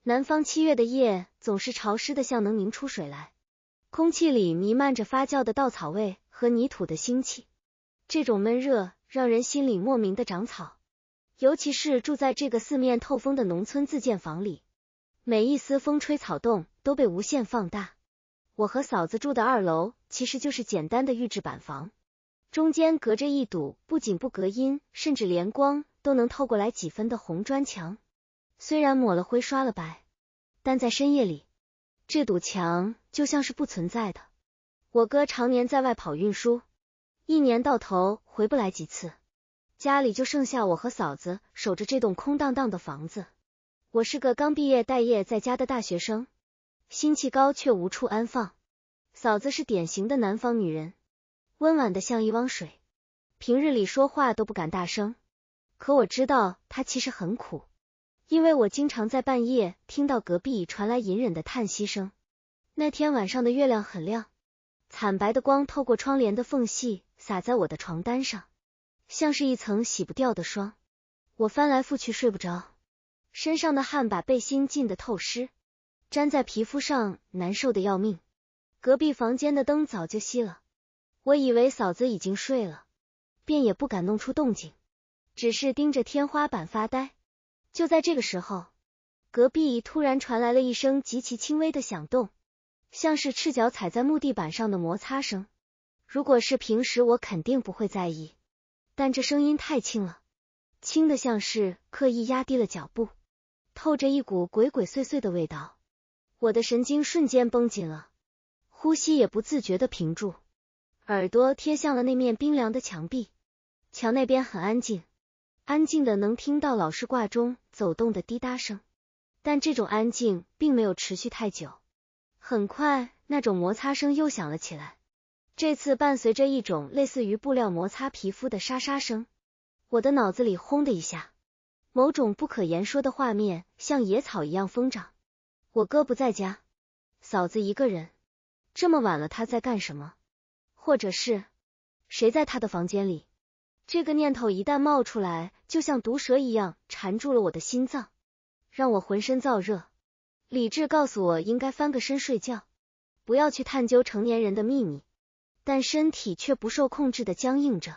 南方7月的夜总是潮湿的像能凝出水来，空气里弥漫着发酵的稻草味和泥土的腥气。这种闷热让人心里莫名的长草，尤其是住在这个四面透风的农村自建房里，每一丝风吹草动都被无限放大。我和嫂子住的2楼其实就是简单的预制板房，中间隔着一堵不仅不隔音，甚至连光都能透过来几分的红砖墙。虽然抹了灰刷了白，但在深夜里，这堵墙就像是不存在的。我哥常年在外跑运输，一年到头回不来几次，家里就剩下我和嫂子守着这栋空荡荡的房子。我是个刚毕业待业在家的大学生，心气高却无处安放。嫂子是典型的南方女人，温婉的像一汪水，平日里说话都不敢大声，可我知道她其实很苦，因为我经常在半夜听到隔壁传来隐忍的叹息声。那天晚上的月亮很亮，惨白的光透过窗帘的缝隙洒在我的床单上，像是一层洗不掉的霜。我翻来覆去睡不着，身上的汗把背心浸得透湿，粘在皮肤上，难受的要命。隔壁房间的灯早就熄了，我以为嫂子已经睡了，便也不敢弄出动静，只是盯着天花板发呆。就在这个时候，隔壁突然传来了一声极其轻微的响动，像是赤脚踩在木地板上的摩擦声。如果是平时我肯定不会在意，但这声音太轻了，轻的像是刻意压低了脚步，透着一股鬼鬼祟祟的味道。我的神经瞬间绷紧了，呼吸也不自觉地屏住，耳朵贴向了那面冰凉的墙壁。墙那边很安静，安静的能听到老式挂钟走动的滴答声，但这种安静并没有持续太久。很快，那种摩擦声又响了起来，这次伴随着一种类似于布料摩擦皮肤的沙沙声。我的脑子里轰的一下，某种不可言说的画面像野草一样疯长。我哥不在家，嫂子一个人，这么晚了她在干什么？或者是谁在她的房间里？这个念头一旦冒出来，就像毒蛇一样缠住了我的心脏，让我浑身燥热。理智告诉我应该翻个身睡觉，不要去探究成年人的秘密，但身体却不受控制的僵硬着，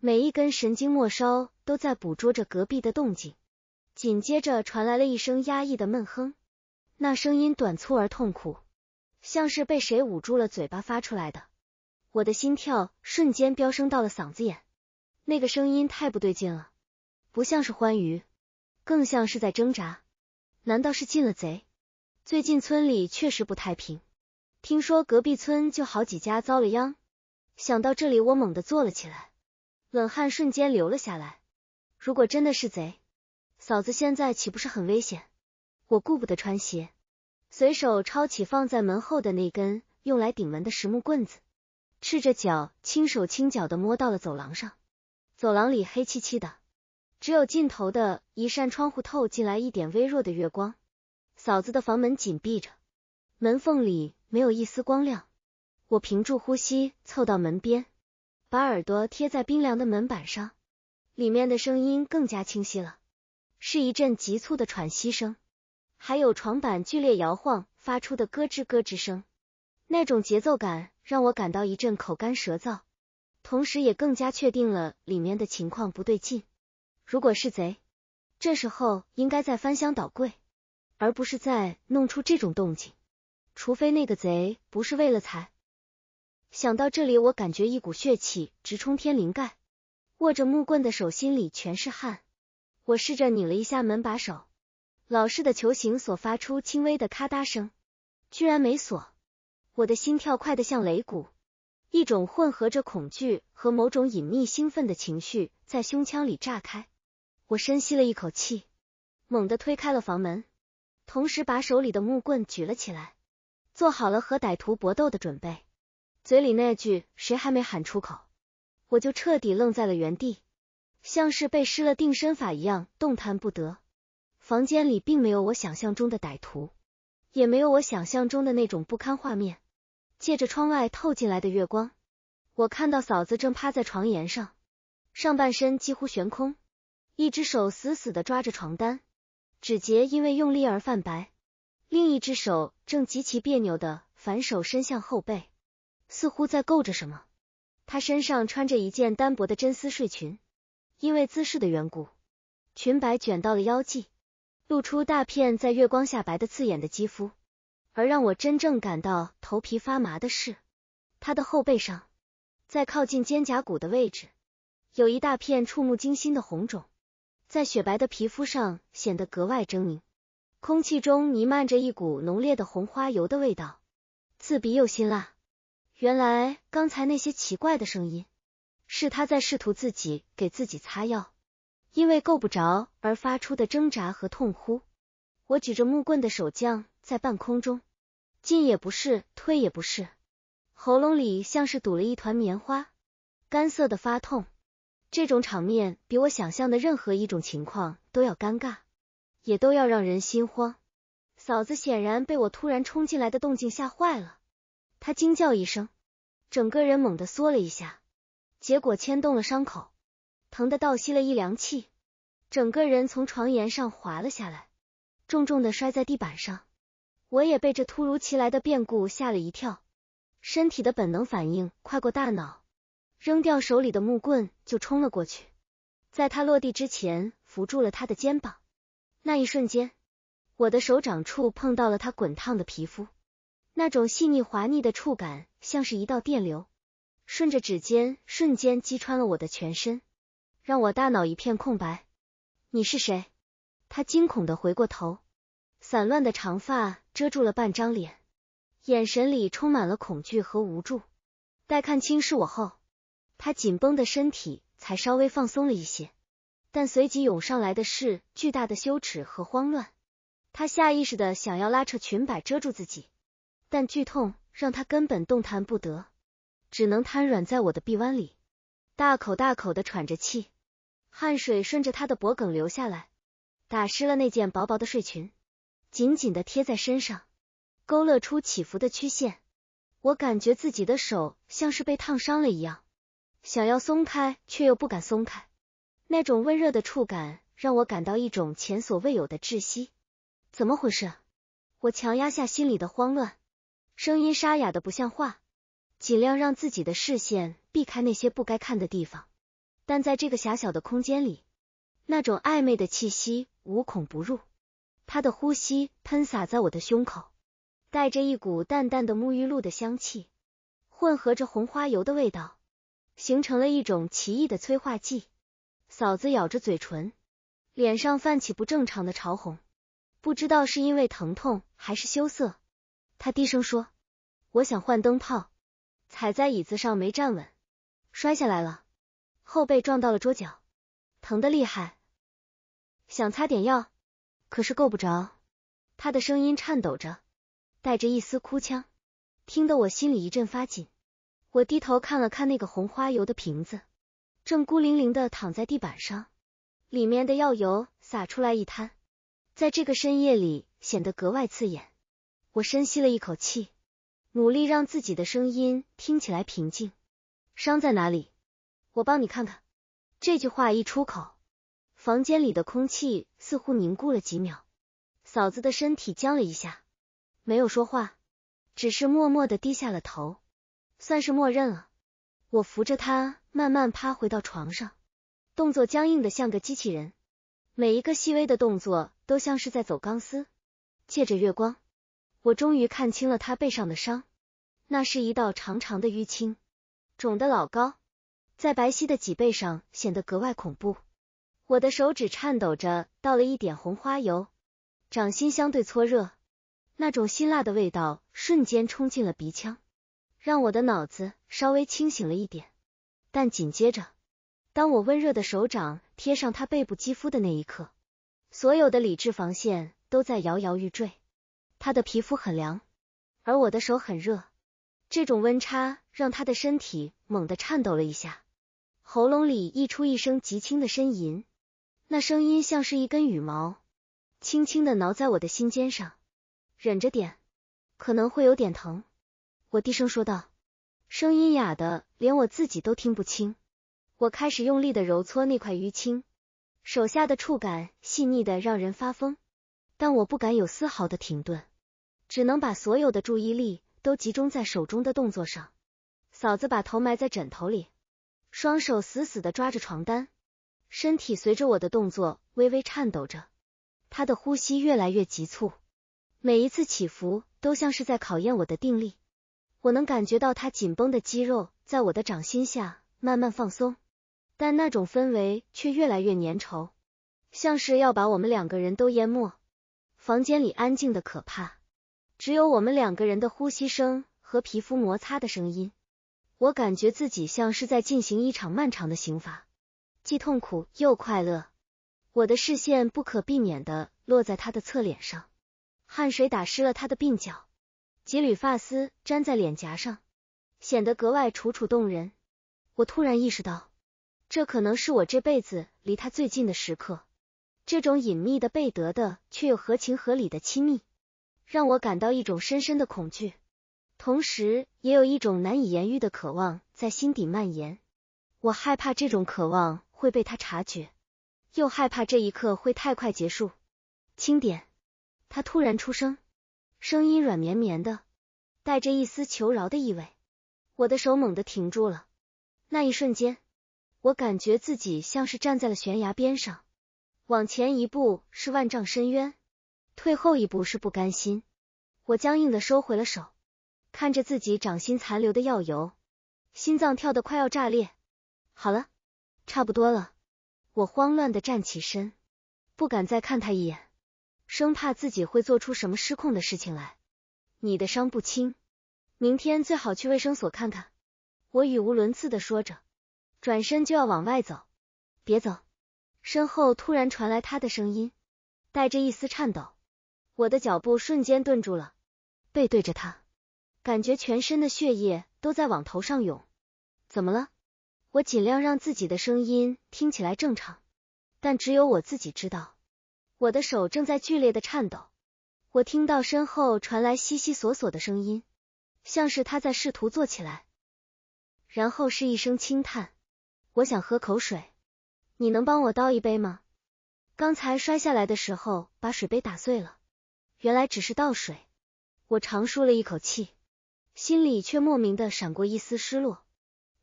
每一根神经末梢都在捕捉着隔壁的动静。紧接着传来了一声压抑的闷哼，那声音短促而痛苦，像是被谁捂住了嘴巴发出来的。我的心跳瞬间飙升到了嗓子眼，那个声音太不对劲了，不像是欢愉，更像是在挣扎。难道是进了贼？最近村里确实不太平，听说隔壁村就好几家遭了殃。想到这里，我猛地坐了起来，冷汗瞬间流了下来。如果真的是贼，嫂子现在岂不是很危险？我顾不得穿鞋，随手抄起放在门后的那根用来顶门的实木棍子，赤着脚轻手轻脚地摸到了走廊上。走廊里黑漆漆的，只有尽头的一扇窗户透进来一点微弱的月光。嫂子的房门紧闭着，门缝里没有一丝光亮。我屏住呼吸，凑到门边，把耳朵贴在冰凉的门板上，里面的声音更加清晰了，是一阵急促的喘息声，还有床板剧烈摇晃发出的咯吱咯吱声。那种节奏感让我感到一阵口干舌燥，同时也更加确定了里面的情况不对劲。如果是贼，这时候应该在翻箱倒柜，而不是在弄出这种动静，除非那个贼不是为了财。想到这里，我感觉一股血气直冲天灵盖，握着木棍的手心里全是汗。我试着拧了一下门把手，老式的球形锁发出轻微的咔嗒声，居然没锁。我的心跳快得像擂鼓，一种混合着恐惧和某种隐秘兴奋的情绪在胸腔里炸开。我深吸了一口气，猛地推开了房门，同时把手里的木棍举了起来，做好了和歹徒搏斗的准备。嘴里那句谁还没喊出口，我就彻底愣在了原地，像是被施了定身法一样动弹不得。房间里并没有我想象中的歹徒，也没有我想象中的那种不堪画面。借着窗外透进来的月光，我看到嫂子正趴在床沿上，上半身几乎悬空，一只手死死地抓着床单，指节因为用力而泛白，另一只手正极其别扭地反手伸向后背，似乎在够着什么。她身上穿着一件单薄的真丝睡裙，因为姿势的缘故，裙摆卷到了腰际，露出大片在月光下白得刺眼的肌肤。而让我真正感到头皮发麻的是，她的后背上，在靠近肩胛骨的位置，有一大片触目惊心的红肿，在雪白的皮肤上显得格外狰狞。空气中弥漫着一股浓烈的红花油的味道，刺鼻又辛辣。原来刚才那些奇怪的声音，是他在试图给自己擦药，因为够不着而发出的挣扎和痛呼。我举着木棍的手降在半空中，进也不是，退也不是，喉咙里像是堵了一团棉花，干涩的发痛。这种场面比我想象的任何一种情况都要尴尬，也都要让人心慌。嫂子显然被我突然冲进来的动静吓坏了，她惊叫一声，整个人猛地缩了一下，结果牵动了伤口，疼得倒吸了一凉气，整个人从床沿上滑了下来，重重地摔在地板上。我也被这突如其来的变故吓了一跳，身体的本能反应快过大脑，扔掉手里的木棍就冲了过去，在他落地之前扶住了他的肩膀。那一瞬间，我的手掌处碰到了他滚烫的皮肤，那种细腻滑腻的触感像是一道电流，顺着指尖瞬间击穿了我的全身，让我大脑一片空白。你是谁？他惊恐地回过头，散乱的长发遮住了半张脸，眼神里充满了恐惧和无助。待看清是我后，他紧绷的身体才稍微放松了一些，但随即涌上来的是巨大的羞耻和慌乱。他下意识的想要拉扯裙摆遮住自己，但剧痛让他根本动弹不得，只能瘫软在我的臂弯里，大口大口的喘着气，汗水顺着他的脖颈流下来，打湿了那件薄薄的睡裙，紧紧的贴在身上，勾勒出起伏的曲线。我感觉自己的手像是被烫伤了一样，想要松开却又不敢松开，那种温热的触感让我感到一种前所未有的窒息。怎么回事？我强压下心里的慌乱，声音沙哑的不像话，尽量让自己的视线避开那些不该看的地方。但在这个狭小的空间里，那种暧昧的气息无孔不入，他的呼吸喷洒在我的胸口，带着一股淡淡的沐浴露的香气，混合着红花油的味道，形成了一种奇异的催化剂。嫂子咬着嘴唇，脸上泛起不正常的潮红，不知道是因为疼痛还是羞涩。她低声说，我想换灯泡，踩在椅子上没站稳，摔下来了，后背撞到了桌角，疼得厉害，想擦点药，可是够不着。她的声音颤抖着，带着一丝哭腔，听得我心里一阵发紧。我低头看了看那个红花油的瓶子，正孤零零地躺在地板上，里面的药油洒出来一滩，在这个深夜里显得格外刺眼。我深吸了一口气，努力让自己的声音听起来平静。伤在哪里？我帮你看看。这句话一出口，房间里的空气似乎凝固了几秒，嫂子的身体僵了一下，没有说话，只是默默地低下了头，算是默认了。我扶着她慢慢趴回到床上，动作僵硬的像个机器人，每一个细微的动作都像是在走钢丝。借着月光，我终于看清了她背上的伤，那是一道长长的淤青，肿得老高，在白皙的脊背上显得格外恐怖。我的手指颤抖着倒了一点红花油，掌心相对搓热，那种辛辣的味道瞬间冲进了鼻腔，让我的脑子稍微清醒了一点。但紧接着，当我温热的手掌贴上他背部肌肤的那一刻，所有的理智防线都在摇摇欲坠。他的皮肤很凉，而我的手很热，这种温差让他的身体猛地颤抖了一下，喉咙里溢出一声极轻的呻吟，那声音像是一根羽毛，轻轻地挠在我的心尖上。忍着点，可能会有点疼，我低声说道，声音哑的连我自己都听不清。我开始用力地揉搓那块淤青，手下的触感细腻的让人发疯。但我不敢有丝毫的停顿，只能把所有的注意力都集中在手中的动作上。嫂子把头埋在枕头里，双手死死地抓着床单，身体随着我的动作微微颤抖着，她的呼吸越来越急促，每一次起伏都像是在考验我的定力。我能感觉到她紧绷的肌肉在我的掌心下慢慢放松，但那种氛围却越来越粘稠，像是要把我们两个人都淹没。房间里安静的可怕，只有我们两个人的呼吸声和皮肤摩擦的声音。我感觉自己像是在进行一场漫长的刑罚，既痛苦又快乐。我的视线不可避免地落在他的侧脸上，汗水打湿了他的鬓角，几缕发丝粘在脸颊上，显得格外楚楚动人。我突然意识到，这可能是我这辈子离他最近的时刻。这种隐秘的背德的却又合情合理的亲密，让我感到一种深深的恐惧，同时也有一种难以言喻的渴望在心底蔓延。我害怕这种渴望会被他察觉，又害怕这一刻会太快结束。轻点，他突然出声，声音软绵绵的，带着一丝求饶的意味。我的手猛地停住了，那一瞬间，我感觉自己像是站在了悬崖边上，往前一步是万丈深渊，退后一步是不甘心。我僵硬地收回了手，看着自己掌心残留的药油，心脏跳得快要炸裂。好了，差不多了。我慌乱地站起身，不敢再看他一眼，生怕自己会做出什么失控的事情来。你的伤不轻，明天最好去卫生所看看。我语无伦次地说着，转身就要往外走。别走！身后突然传来他的声音，带着一丝颤抖。我的脚步瞬间顿住了，背对着他，感觉全身的血液都在往头上涌。怎么了？我尽量让自己的声音听起来正常，但只有我自己知道，我的手正在剧烈的颤抖。我听到身后传来悉悉索索的声音，像是他在试图坐起来，然后是一声轻叹。我想喝口水，你能帮我倒一杯吗？刚才摔下来的时候把水杯打碎了，原来只是倒水。我长舒了一口气，心里却莫名的闪过一丝失落。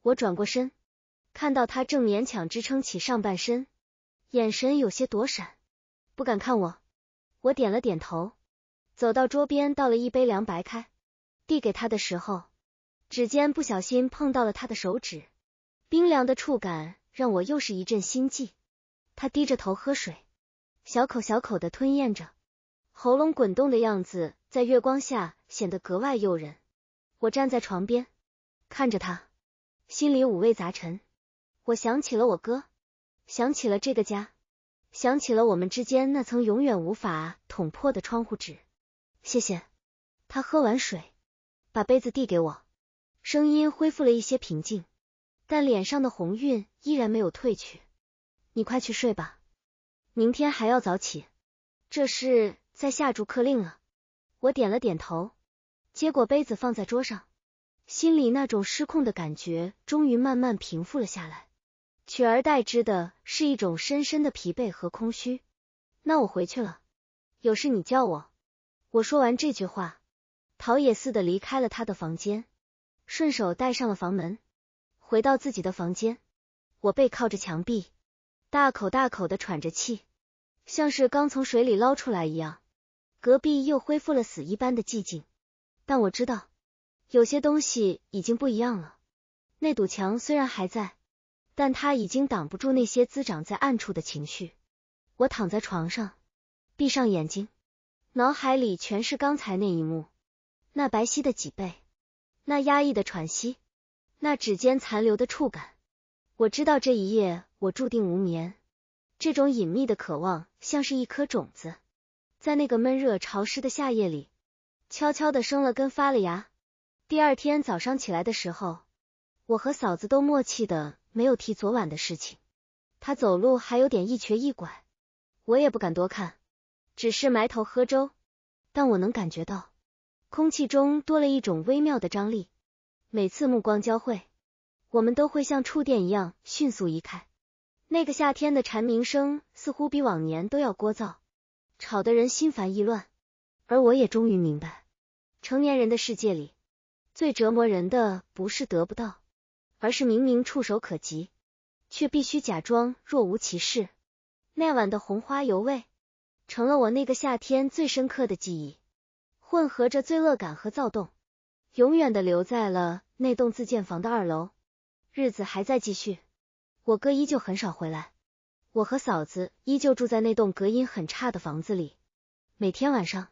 我转过身，看到他正勉强支撑起上半身，眼神有些躲闪，不敢看我。我点了点头，走到桌边倒了一杯凉白开，递给他的时候，指尖不小心碰到了他的手指，冰凉的触感让我又是一阵心悸。他低着头喝水，小口小口地吞咽着，喉咙滚动的样子在月光下显得格外诱人。我站在床边，看着他，心里五味杂陈。我想起了我哥，想起了这个家，想起了我们之间那层永远无法捅破的窗户纸。谢谢。他喝完水，把杯子递给我，声音恢复了一些平静，但脸上的红晕依然没有褪去。你快去睡吧，明天还要早起。这是在下逐客令了。我点了点头，接过杯子放在桌上，心里那种失控的感觉终于慢慢平复了下来，取而代之的是一种深深的疲惫和空虚。那我回去了，有事你叫我。我说完这句话，逃也似的离开了他的房间，顺手带上了房门。回到自己的房间，我背靠着墙壁，大口大口地喘着气，像是刚从水里捞出来一样。隔壁又恢复了死一般的寂静，但我知道，有些东西已经不一样了。那堵墙虽然还在，但它已经挡不住那些滋长在暗处的情绪。我躺在床上，闭上眼睛，脑海里全是刚才那一幕，那白皙的脊背，那压抑的喘息，那指尖残留的触感。我知道这一夜我注定无眠。这种隐秘的渴望像是一颗种子，在那个闷热潮湿的夏夜里，悄悄地生了根发了芽。第二天早上起来的时候，我和嫂子都默契的没有提昨晚的事情。她走路还有点一瘸一拐，我也不敢多看，只是埋头喝粥。但我能感觉到，空气中多了一种微妙的张力。每次目光交汇，我们都会像触电一样迅速移开。那个夏天的蝉鸣声似乎比往年都要聒噪，吵得人心烦意乱。而我也终于明白，成年人的世界里，最折磨人的不是得不到，而是明明触手可及，却必须假装若无其事。那晚的红花油味，成了我那个夏天最深刻的记忆，混合着罪恶感和躁动，永远的留在了那栋自建房的2楼。日子还在继续，我哥依旧很少回来，我和嫂子依旧住在那栋隔音很差的房子里。每天晚上，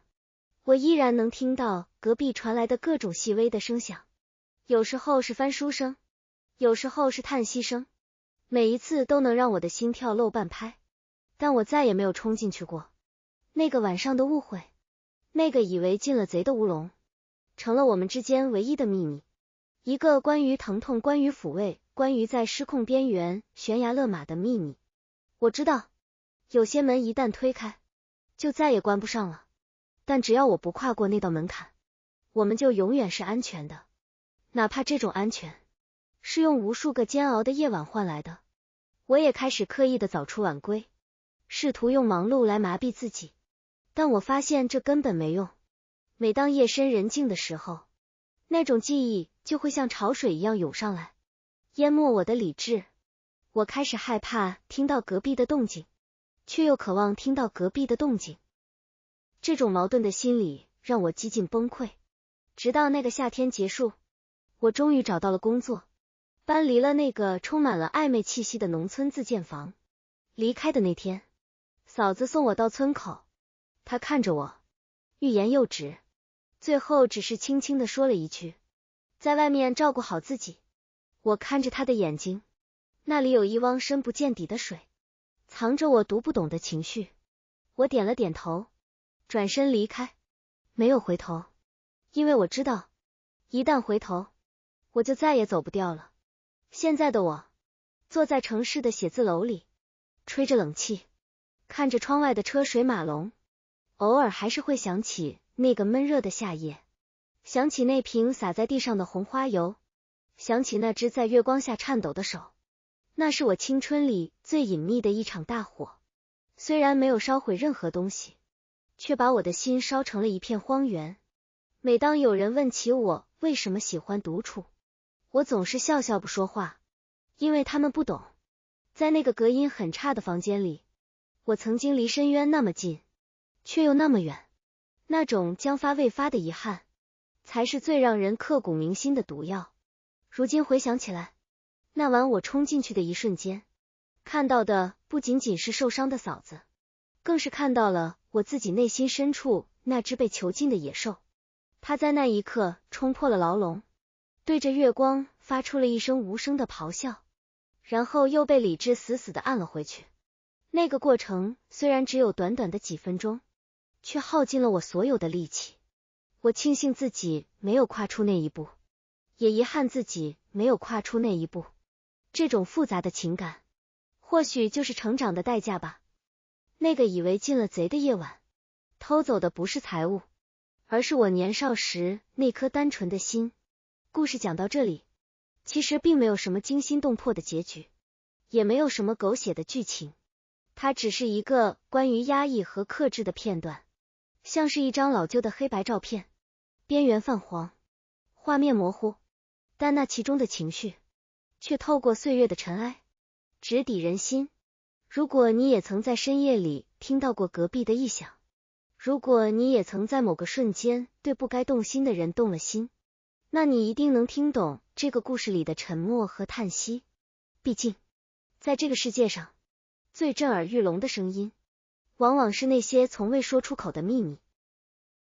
我依然能听到隔壁传来的各种细微的声响，有时候是翻书声，有时候是叹息声，每一次都能让我的心跳漏半拍。但我再也没有冲进去过。那个晚上的误会，那个以为进了贼的乌龙，成了我们之间唯一的秘密。一个关于疼痛，关于抚慰，关于在失控边缘悬崖勒马的秘密。我知道，有些门一旦推开，就再也关不上了。但只要我不跨过那道门槛，我们就永远是安全的。哪怕这种安全是用无数个煎熬的夜晚换来的。我也开始刻意的早出晚归，试图用忙碌来麻痹自己，但我发现这根本没用。每当夜深人静的时候，那种记忆就会像潮水一样涌上来，淹没我的理智。我开始害怕听到隔壁的动静，却又渴望听到隔壁的动静。这种矛盾的心理让我几近崩溃。直到那个夏天结束，我终于找到了工作，搬离了那个充满了暧昧气息的农村自建房。离开的那天，嫂子送我到村口，她看着我，欲言又止，最后只是轻轻地说了一句：在外面照顾好自己。我看着她的眼睛，那里有一汪深不见底的水，藏着我读不懂的情绪。我点了点头，转身离开，没有回头，因为我知道，一旦回头，我就再也走不掉了。现在的我，坐在城市的写字楼里，吹着冷气，看着窗外的车水马龙，偶尔还是会想起那个闷热的夏夜，想起那瓶洒在地上的红花油，想起那只在月光下颤抖的手。那是我青春里最隐秘的一场大火，虽然没有烧毁任何东西，却把我的心烧成了一片荒原。每当有人问起我为什么喜欢独处，我总是笑笑不说话，因为他们不懂。在那个隔音很差的房间里，我曾经离深渊那么近，却又那么远。那种将发未发的遗憾，才是最让人刻骨铭心的毒药。如今回想起来，那晚我冲进去的一瞬间，看到的不仅仅是受伤的嫂子，更是看到了我自己内心深处那只被囚禁的野兽。他在那一刻冲破了牢笼，对着月光发出了一声无声的咆哮，然后又被理智死死地按了回去。那个过程虽然只有短短的几分钟，却耗尽了我所有的力气。我庆幸自己没有跨出那一步，也遗憾自己没有跨出那一步。这种复杂的情感，或许就是成长的代价吧。那个以为进了贼的夜晚，偷走的不是财物，而是我年少时那颗单纯的心。故事讲到这里，其实并没有什么惊心动魄的结局，也没有什么狗血的剧情，它只是一个关于压抑和克制的片段，像是一张老旧的黑白照片，边缘泛黄，画面模糊，但那其中的情绪却透过岁月的尘埃，直抵人心。如果你也曾在深夜里听到过隔壁的异响，如果你也曾在某个瞬间对不该动心的人动了心，那你一定能听懂这个故事里的沉默和叹息。毕竟，在这个世界上，最震耳欲聋的声音，往往是那些从未说出口的秘密。